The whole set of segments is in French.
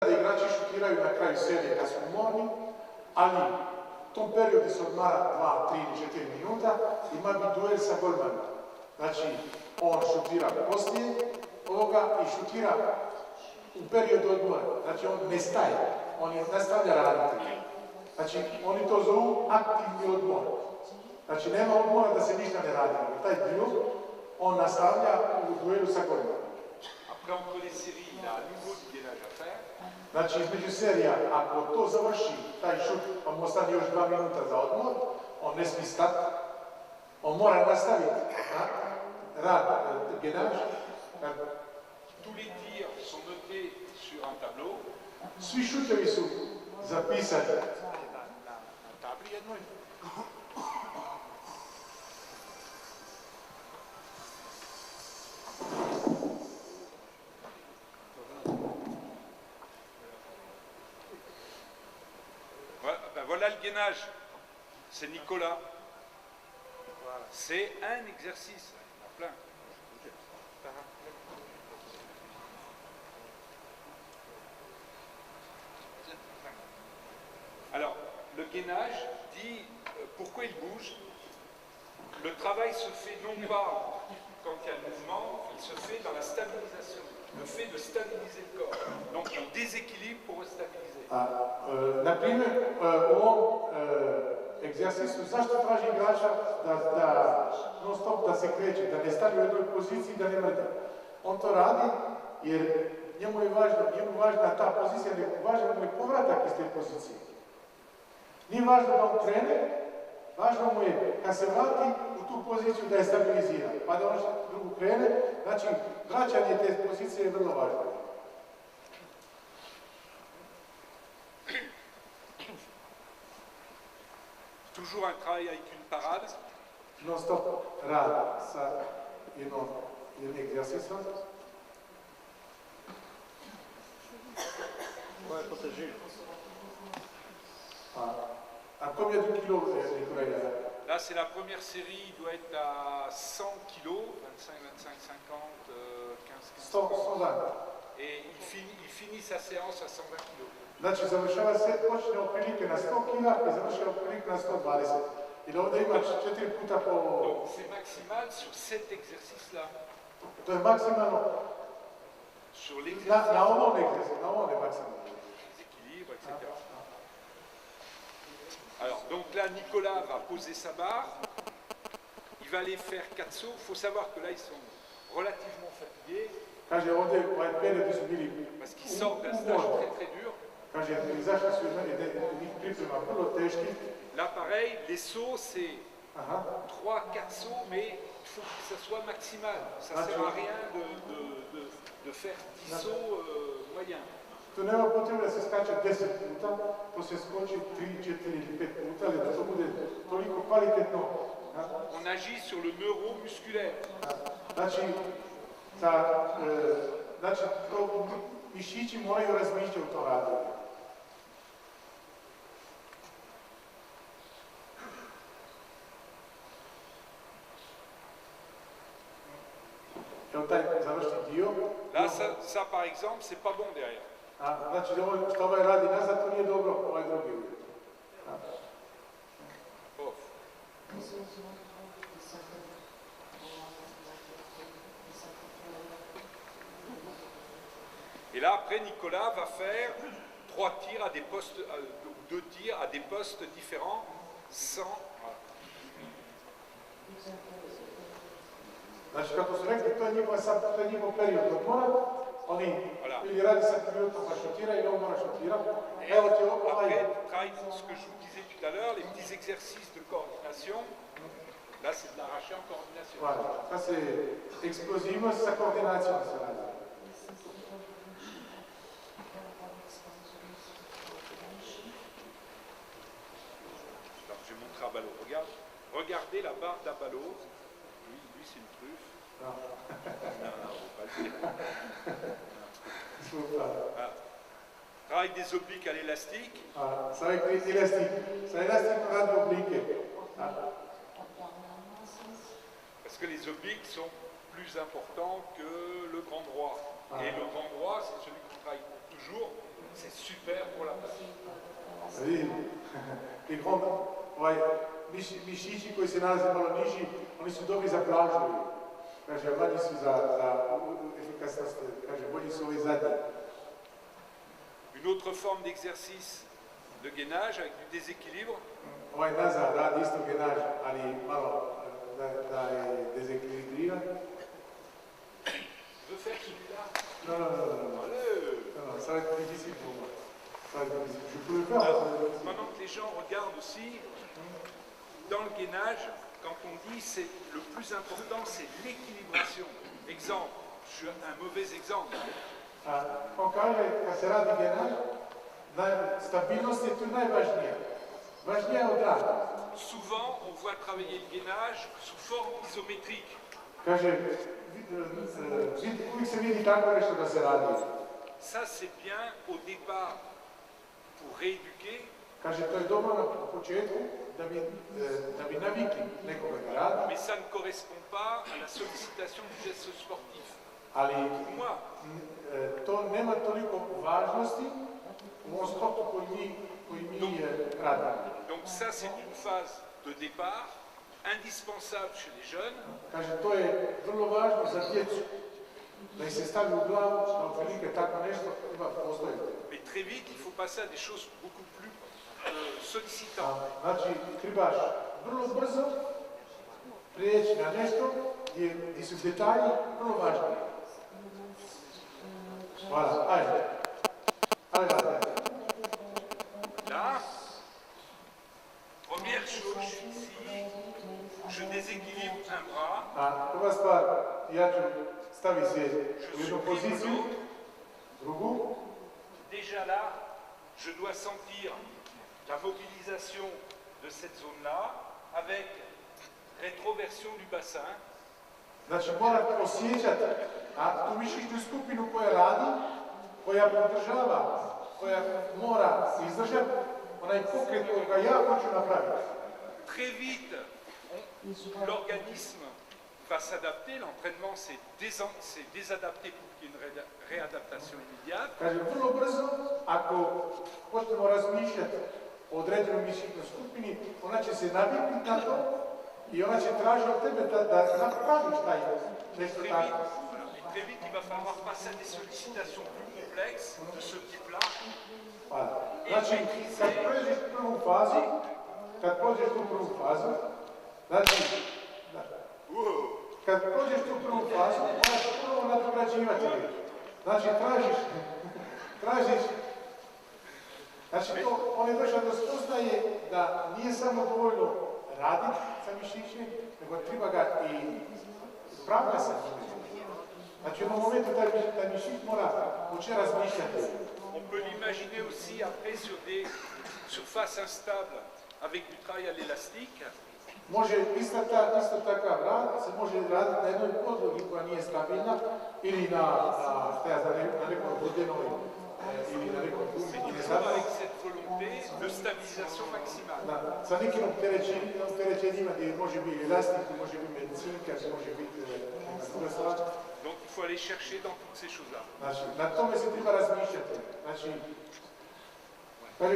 da igrači šutiraju na kraju serije kad su umorni, ali u tom periodu se odmara 2, 3 ili 4 minuta, ima bi duel sa golmanom. Znači, on šutira poslije ovoga i šutira u periodu odmora. Znači, on ne staje, on nastavlja raditi. Znači, oni to zovu aktivni odmor. Znači, nema odmora da se ništa ne radi. Taj dio, on nastavlja u duelu sa golmanom. Après, entre les séries, il a à nouveau du gainage à faire. Znači, između serija, ako to završi, taj šut, pa mu ostane još 2 minuta za odmor, on ne smije stati, on mora nastaviti rad, gainage. Tous les tirs sont notés sur un tableau. Svi šutevi su zapisani. Na tabli jednoj. Voilà le gainage, c'est Nicolas. Voilà. C'est un exercice, il y en a plein. Alors, le gainage dit pourquoi il bouge. Le travail se fait non pas quand il y a le mouvement, il se fait dans la stabilisation, le fait de stabiliser le corps. Donc on déséquilibre pour stabiliser. Na primjer, u ovom egzersisu, zašto traži igrača da non stop da se kreće, da ne stane u jednoj poziciji, da ne mrde? On to radi jer njemu je važna ta pozicija, važan mu je povratak iz te pozicije. Nije važno da on krene, važno mu je kad se vrati u tu poziciju da je stabilizira, pa da on drugu krene, znači vraćanje te pozicije je vrlo važno. Toujours un travail avec une parade. Non stop rad sa jednim egzersisom. Ouais, protéger. À combien de kilos, Nicolas? Là, c'est la première série, il doit être à 100 kilos, 25, 25, 50, 15, 15. 120. Et il finit sa séance à 120 kilos. Znači, završava se, počne otprilike na 100 kila i završava otprilike na 120. Ili ovdje ima 4 puta po... Donc, c'est maximal sur cet exercice-là. To je maksimalno... Sur l'exercice. Na ovom egzersisu, na ovom je maksimalno. Les équilibres, etc. Alors, donc là, Nicolas va poser sa barre. Il va aller faire 4 sauts. Il faut savoir que là, ils sont relativement fatigués. Kaže, ovdje ovaj period su bili... Parce qu'ils sortent d'un stage très très dur. Kaže, izašli su jednih priprema vrlo teški. Là, pareil, les sauts, c'est 3-4 sauts, mais il faut que ça soit maximal. Ça ne sert à rien de faire 10 sauts moyens. Tu nema potrebe da se skače 10 puta, to se skoči 3, 4 ili 5 puta, ali da to bude toliko kvalitetno. On agit sur le neuromusculaire. Znači, mišići moraju razmišljati u to radu. Là, ça par exemple, c'est pas bon derrière. Znači, ovo što ovaj radi nazad, to nije dobro, ovaj drugi uvijek. Et là, après, Nicolas va faire 3 tirs à des postes, 2 tirs à des postes différents, sans... Znači, kako su rekli, to je njihov period odmora, oni ili radi 7 minuta pa šutira ili on mora šutira. Evo ti ovaj... Après, ce que je vous disais tout à l'heure, les petits exercices de coordination, là c'est de l'arraché en coordination. Voilà, ça c'est explosivnost sa koordinacijom se radi. Alors je vais montrer à Ballot, regardez la barre d'Abalo. Lui c'est une truffe. Non, on ne va pas le dire. Voilà. Travail des obliques à l'élastique. Ça avec les élastiques. C'est élastique pour rendre oblique. Parce que les obliques sont plus importants que le grand droit. Et le grand droit, c'est celui qu'on travaille toujours. super pour la plage. Vidi, i mišići koji se nalaze malo niži, oni su dobri za plažu. Kaže, manji su za efikasnost, kaže, bolji su ovi zadnji. Une autre forme d'exercice de gainage avec du déséquilibre. Ovaj nazad radi isto genaž, ali malo da je dezekilibriran. Je veux faire celui-là. Non. Allez. Non, ça va être difficile pour moi. Ça va être difficile. Je peux le faire. Maintenant que les gens regardent aussi, dans le gainage, quand on dit c'est le plus important, c'est l'équilibration. Exemple, je suis un mauvais exemple. On kaže, kad se radi genaž, stabilnost je tu najvažnija. Važnija je od rada. Souvent, on voit travailler le gainage sous forme isométrique. Kaže, uvijek se vidi tako nešto da se radi. Ça, c'est bien au départ pour rééduquer. Kaže, to je dobro na početku da bi navikli nekoga da radi. Mais ça ne correspond pas à la sollicitation du geste sportif. Ali Moi, to nema toliko važnosti u ovom sportu koji mi radimo. Donc ça, c'est une phase de départ indispensable chez les jeunes. Kaže, to je vrlo važno za djecu. Da ih se stavi u glavu, da otprilike tako nešto treba postojiti. Mais très vite, il faut passer à des choses beaucoup plus sollicitantes. Znači, trebaš vrlo brzo prijeći na nešto gdje su detalji vrlo važni. Hvala, ajde. Là, première chose, je suis ici, je déséquilibre un bras. Prva stvar, ja ću staviti se u jednu poziciju, drugu. Déjà là, je dois sentir la mobilisation de cette zone-là avec rétroversion du bassin. Znači, moram osjećati tu mišićnu skupinu koja radi, koja podržava, koja mora izdržati onaj pokret koga ja hoću napraviti. Très vite, l'organisme va s'adapter, l'entraînement s'est désadapté pour qu'il y ait une réadaptation immédiate. Kaže, vrlo brzo, ako počnemo razmišljati o određenom mišićnoj skupini, ona će se naviknuti na to i ona će tražiti od tebe da napraviš taj nešto tako. Très vite, il va falloir passer à des sollicitations plus complexes de ce type-là. Znači, kad prođeš prvu fazu, znači, kad prođeš tu prvu fazu, moraš prvo nadograđivati. Znači, tražiš, znači, to, on je došao da spoznaje da nije samo dovoljno raditi sa mišićem, nego treba ga i upravljati sa mišićem. Znači, u jednom momentu taj mišić mora početi razmišljati. On peut l'imaginer aussi après sur des surfaces instables avec du travail à l'élastique. Može isto takav rad se može raditi na jednoj podlogi koja nije stabilna ili na nekom vodenoj ili na nekom gumi. Avec cette volonté de stabilisation maximale. Sa nekim opterećenjima gdje može biti elastik, može biti medicinka, može biti druga stvar. Donc il faut aller chercher dans toutes ces choses-là. Znači, na tome se treba razmišljati. Znači,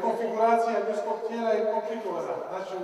konfiguracija ljudskog tijela je komplikovana. Znači,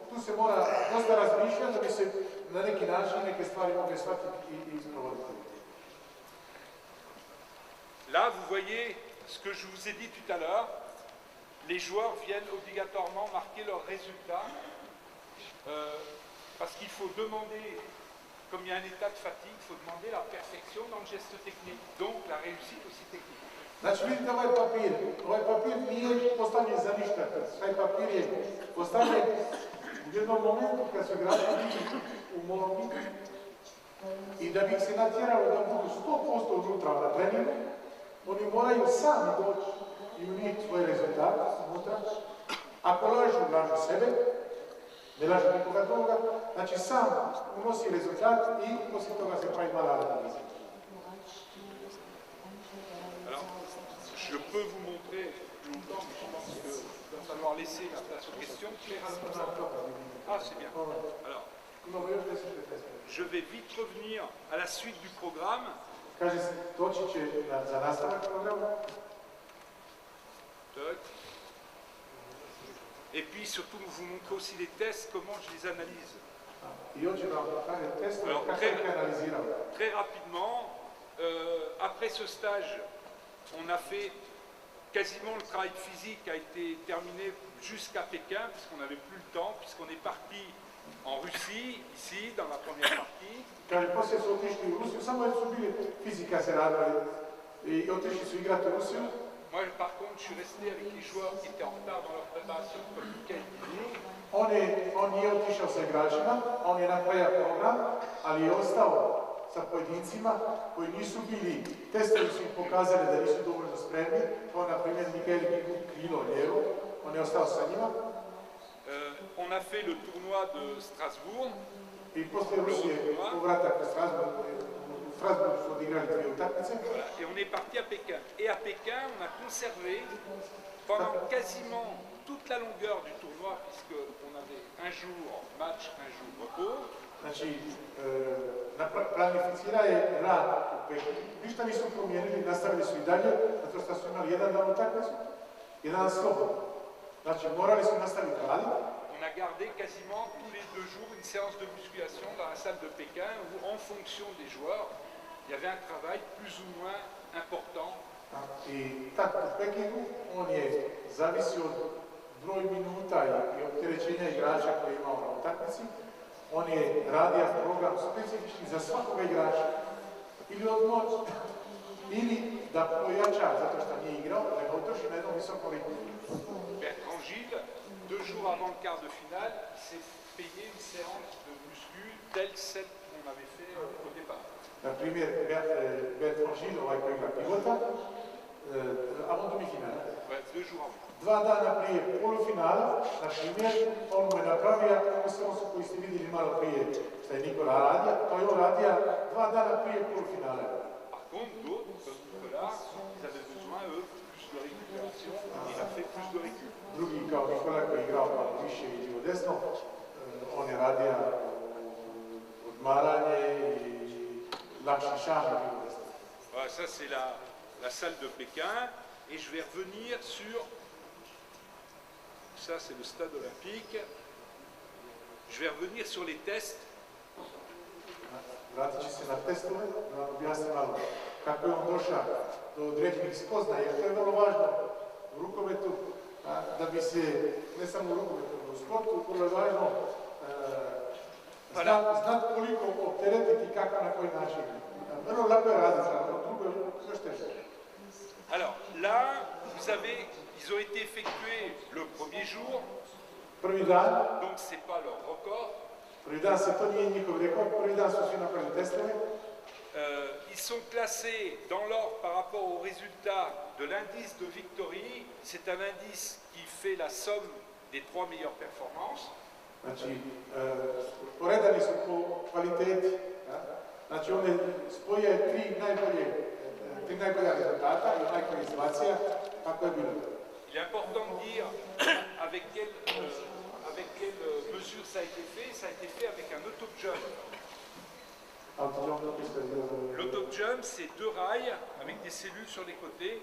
tu se mora dosta razmišljati da bi se na neki način neke stvari mogle shvatiti i isprovoditi. Là, vous voyez ce que je vous ai dit tout à l'heure. Les joueurs viennent obligatoirement marquer leurs résultats parce qu'il faut demander, comme il y a un état de fatigue, il faut demander la perfection dans le geste technique, donc la réussite aussi technique. Znači, vidite ovaj papir nije postavljen za ništa, taj papir je postavljen u jednom momentu kad su igrači bili u molombi i da bi se natjeralo da budu 100% unutra na treningu, oni moraju sami doći i unijeti svoje rezultate unutra. Ako lažu sebe, ne lažu nikoga druga, znači sam unosi rezultat i poslije toga se pravi mala analiza. Je peux vous montrer longtemps, mais je pense qu'il va falloir laisser la place aux questions. Ah, c'est bien. Alors, je vais vite revenir à la suite du programme. Et puis surtout, vous montrer aussi les tests, comment je les analyse. I oggi dobbiamo fare il test Alors, kako ih analiziramo. très rapidement, après ce stage, on a fait quasiment le travail physique a été terminé jusqu'à Pékin, puisqu'on n'avait plus le temps, puisqu'on est parti en Russie, ici, dans la première partie. Kaže, poslije su otišli u Rusiju, samo su bili fizika se radila i otišli su igrati u Rusiju. Moi, par contre, je suis resté avec les joueurs qui étaient en retard dans leur préparation, comme Michael Dini. On je otišao sa igračima, on je napravio program, ali je ostao sa pojedincima koji nisu bili, testovi su im pokazali da nisu dovoljno spremni, kao na primjer Mikael Krilo lijevo, on je ostao sa njima. On a fait le tournoi de Strasbourg. I poslije Rusije, povratak na Strasbourg, u Strasbourgu su odigrali 2 utakmice. Voilà. Et on est parti à Pékin. Et à Pékin, on a conservé pendant quasiment toute la longueur du tournoi, puisqu'on avait un jour match, un jour repos. Znači, planificira je rad u Pekinu. Ništa nisu promijenili, nastavili su i dalje, zato što su imali jedan dan utakmicu, jedan dan slobodan. Znači, morali su nastaviti raditi. On a gardé quasiment tous les 2 jours une séance de musculation dans la salle de Pékin où, en fonction des joueurs, il y avait un travail plus ou moins important. I tako u Pekinu on je zavisio od broj minuta i opterećenja igrača koje je imao na utakmici. On je radio program specifični za svakoga igrača. Ili odmor, ili da pojača zato što nije igrao, nego otrši na jednom visokom ritmu. Bertrand Gilles, 2 jours avant le quart de finale, il s'est payé une séance de muscu telle celle qu'on avait fait au départ. Na primjer, Bertrand Gilles, ovaj koji igra pivota, avant demi-finale. Ouais, 2 jours avant. 2 dana prije polufinala, na primjer, on mu je napravio séansu koju ste vidjeli malo prije što je Nikola radio, to je on radio 2 dana prije polufinala. Par contre, d'autres, comme Nicolas, ils avaient besoin, eux, plus de récupération, il a fait plus de récup. Drugi kao Nikola koji je igrao malo više i lijevo desno, on je radio odmaranje i lakši šah i lijevo desno. Voilà, ça c'est la salle de Pékin, et je vais revenir sur, ça c'est le stade olympique, je vais revenir sur les tests. Vratit će se na testove, da vam objasnim malo kako je on došao do određenih spoznaja, jer to je vrlo važno u rukometu, da bi se, ne samo u rukometu, u sportu, vrlo je važno znati koliko opteretiti i kako na koji način. Vrlo lako je raditi, drugo je još teže. Alors là, vous savez, ils ont été effectués le premier jour, Prvi dan, donc c'est pas leur record. prvi dan se to nije njihov rekord, prvi dan su svi napravili testove. Ils sont classés dans l'ordre par rapport au résultat de l'indice de Victory. C'est un indice qui fait la somme des 3 meilleures performances. Znači, poredani su po kvaliteti. Znači, one spoje 3 najbolja rezultata i najkvalizacija, kako je bilo. Il est important de dire avec quelle mesure ça a été fait. Ça a été fait avec un auto-jump. L'auto-jump, c'est 2 rails avec des cellules sur les côtés.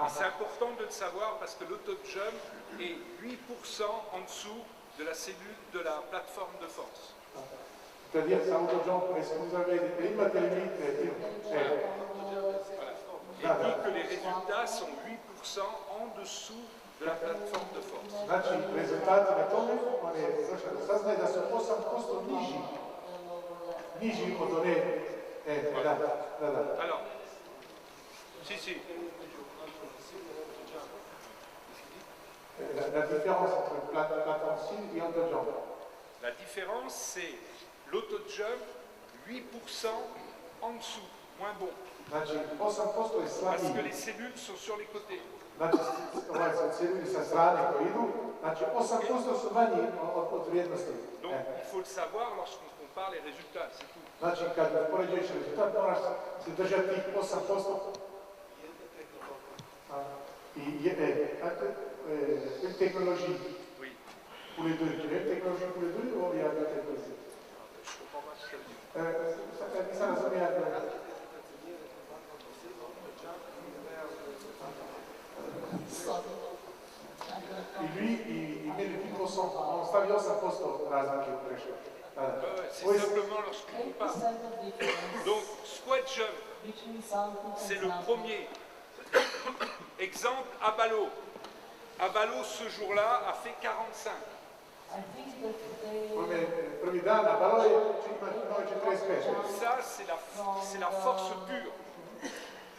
Et c'est important de le savoir parce que l'auto-jump est 8% en dessous de la cellule de la plateforme de force. C'est-à-dire que auto-jump, est-ce que vous avez imate li Et dit que les résultats sont 8% en dessous de la plateforme de force. Znači, rezultati na tome, on je došao do saznaje da su 8% niži od one. Da. Alors, si. La différence entre plateforme et auto-jump. La différence, c'est l'auto-jump 8% en dessous, moins bon. Znači, 8% je slabiji. Parce que les cellules sont sur les côtés. Znači, ovaj su celuli sa strane koji idu, znači 8% su manji od vrijednosti. Donc, il faut le savoir lorsqu'on compare les résultats, c'est tout. Znači, kad upoređuješ rezultat, moraš se držati tih 8%. Une technologie pour les deux. Tu veux une technologie pour les deux ou il y a deux technologies? Je ne comprends pas ce que ça veut dire. Ça razumije. I lui, i mili picco son, on stavio 8% razlike u prešli. C'est simplement lorsqu'on compare. Donc, squat jump, c'est le premier. Exemple, Abalo. Abalo, ce jour-là, a fait 45. Prvi dan na baloj ima 45. Ça, c'est la force pure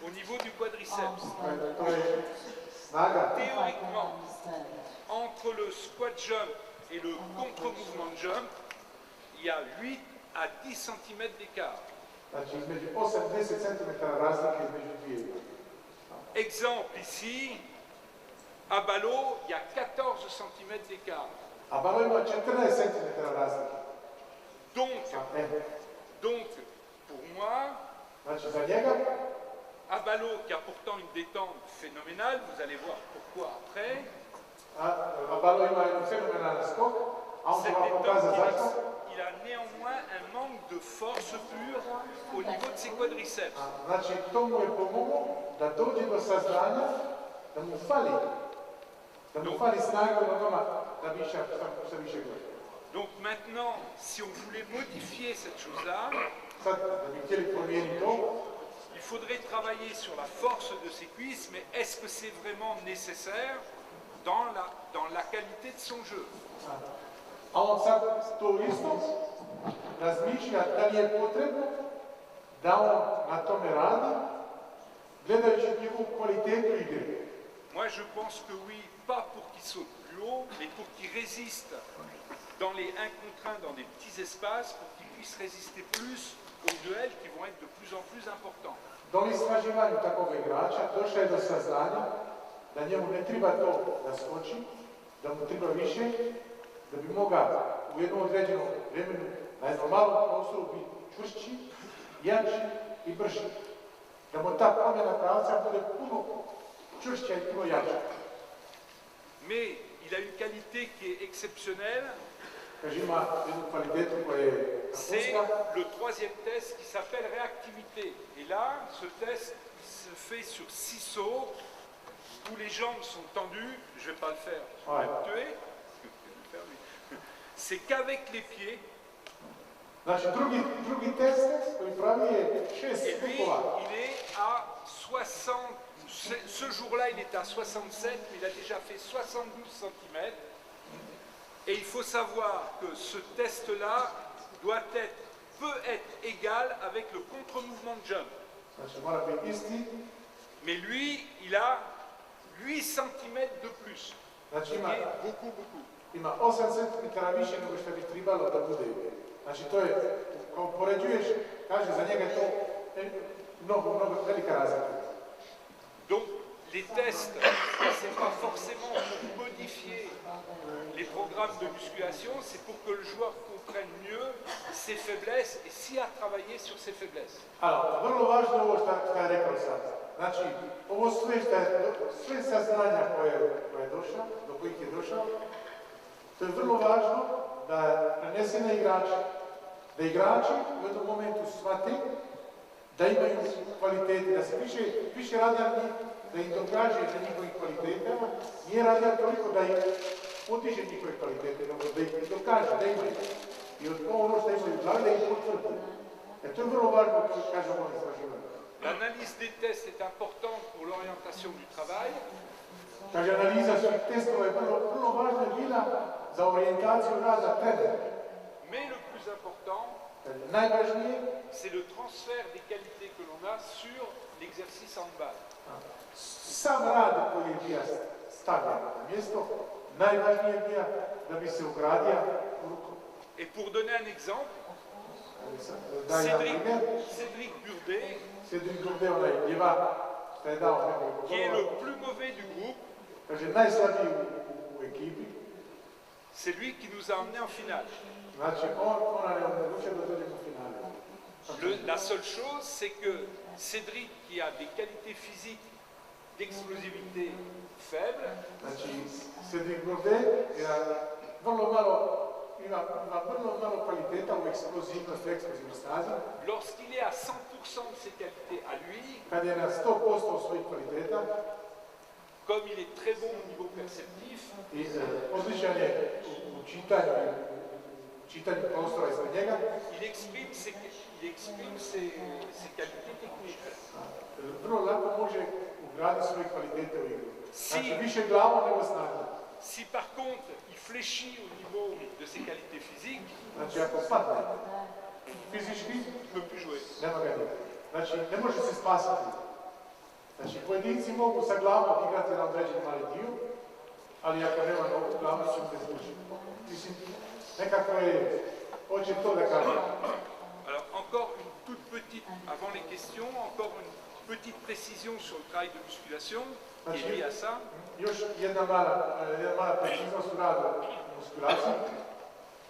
au niveau du quadriceps. Théoriquement, entre le squat jump et le contre-mouvement jump, il y a 8 à 10 cm d'écart. Znači, između 8-10 cm razlike između dvije. Exemple ici, à Ballot, il y a 14 cm d'écart. A baloj ima 14 cm razlike. Donc, pour moi, znači, za njega, à Ballot, qui a pourtant une détente phénoménale, vous allez voir pourquoi après. a baloj ima jedan fenomenalan skok, a on će vam pokazati zašto. Il a néanmoins un manque de force pure au niveau de ses quadriceps. Znači, to mu je pomoglo da dođe do saznanja da mu fali snaga od onoga da više gleda. Donc maintenant, si on voulait modifier cette chose-là, Sad, da bi htjeli promijeniti to, il faudrait travailler sur la force de ses cuisses, mais est-ce que c'est vraiment nécessaire dans la qualité de son jeu? a on sad to isto razmišlja da li je potrebno da on na tome radi, gledajući njegovu kvalitetu igre. Moi, je pense que oui, pas pour qu'il saute plus haut, mais pour qu'il résiste dans les 1 contre 1, dans des petits espaces, pour qu'il puisse résister plus aux duels qui vont être de plus en plus importants. Do istraživanju takvog igrača došao je do saznanja da njemu ne treba to da skoči, da mu treba više, da bi mogao u jednom određenom vremenu na jednom malom prostoru biti čvršći, jači i brži. Da mu ta promjena pravca bude puno čvršća i puno jača. Mais il a une qualité qui est exceptionnelle, Kaže, ima jednu kvalitetu koja je c'est vrhunska. le troisième test qui s'appelle réactivité. Et là, ce test se fait sur 6 sauts, où les jambes sont tendues. Je ne vais pas le faire, je vais me tuer. C'est qu'avec les pieds. Znači, drugi test koji pravi je 6 Et lui, skokova. il est à 60. Ce jour-là, il est à 67, mais il a déjà fait 72 cm. Et il faut savoir que ce test-là peut être égal avec le contre-mouvement de jump. Znači, mora biti isti. Mais lui, il a 8 cm de plus. Znači, Et beaucoup. ima 8 cm više nego što bi trebalo da bude. Znači, to je, kao poređuješ, kaže, za njega je to mnogo velika razlika. Donc, les tests, c'est pas forcément pour modifier les programmes de musculation, c'est pour que le joueur comprenne mieux ses faiblesses et s'y a travaillé sur ses faiblesses. Alors, vrlo važno ovo što je rekao sad. Znači, ovo sve saznanja koje je došao, do kojih je došao, to je vrlo važno da prenese na igrače. Da igrači u jednom momentu shvate da imaju kvalitete, da se više radi na njih, da im dokaže na njihovih kvalitetama, nije radio toliko da im potiže njihove kvalitete, nego da ih dokaže da imaju. I od ono što imaju u glavi da ih potvrdi. To je vrlo važno, kažem ovo istraživanje. L'analyse des tests est importante pour l'orientation du travail. Kaže, analiza svih testova je vrlo važna bila za orijentaciju rada trenera. Mais le plus important, Najvažnije, c'est le transfert des qualités que l'on a sur l'exercice handball. sam rad koji je bio stavljen na mjesto, najvažnije je bio da bi se ugradio u ruku. Et pour donner un exemple, Cédric Burdet, onaj ljeva, što je dao qui est le plus mauvais du groupe, kaže, najslabiji u ekipi. c'est lui qui nous a emmenés en finale. Znači, ona je omogućio da dođemo u finale. La seule chose, c'est que Cédric, qui a des qualités physiques d'explosivité faibles, Znači, Cédric Burdet ima vrlo malo kvaliteta u eksplozivnosti, snazi. lorsqu'il est à 100% de ses qualités à lui, Kad je na 100% svojih kvaliteta, comme il est très bon au niveau perceptif, I odličan je u čitanju prostora ispred njega. Il exprime ses qualités techniques. Vrlo lako može ugraditi svoje kvalitete u igru. Znači više glavom nego snagom. Si par contre il fléchit au niveau de ses qualités physiques, Znači ako padne fizički, ne peut plus jouer. nema ga igrati. Znači ne može se spasiti. Znači pojedinci mogu sa glavom igrati na određeni mali dio, ali ako nema novu glavu će se izvući. Mislim, nekako je, hoće to da kaže. Alors encore une toute petite, avant les questions, encore une petite précision sur le travail de musculation qui est lié à ça. Još jedna mala preciznost u radu muskulaciji.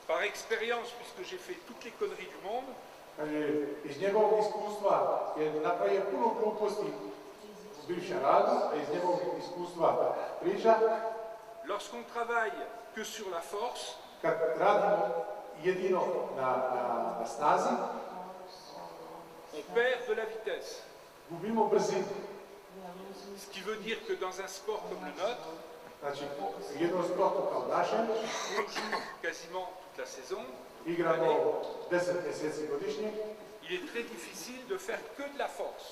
Par expérience, puisque j'ai fait toutes les conneries du monde, Iz njegovog iskustva je napravio puno gluposti u bivšem radu, a iz njegovog iskustva priča. lorsqu'on travaille que sur la force, Kad radimo jedino na snazi, on perd de la vitesse. gubimo brzinu. Ce qui veut dire que dans un sport comme le nôtre, Znači, u jednom sportu kao našem, on joue quasiment toute la saison, igramo 10 mjeseci godišnje, il est très difficile de faire que de la force.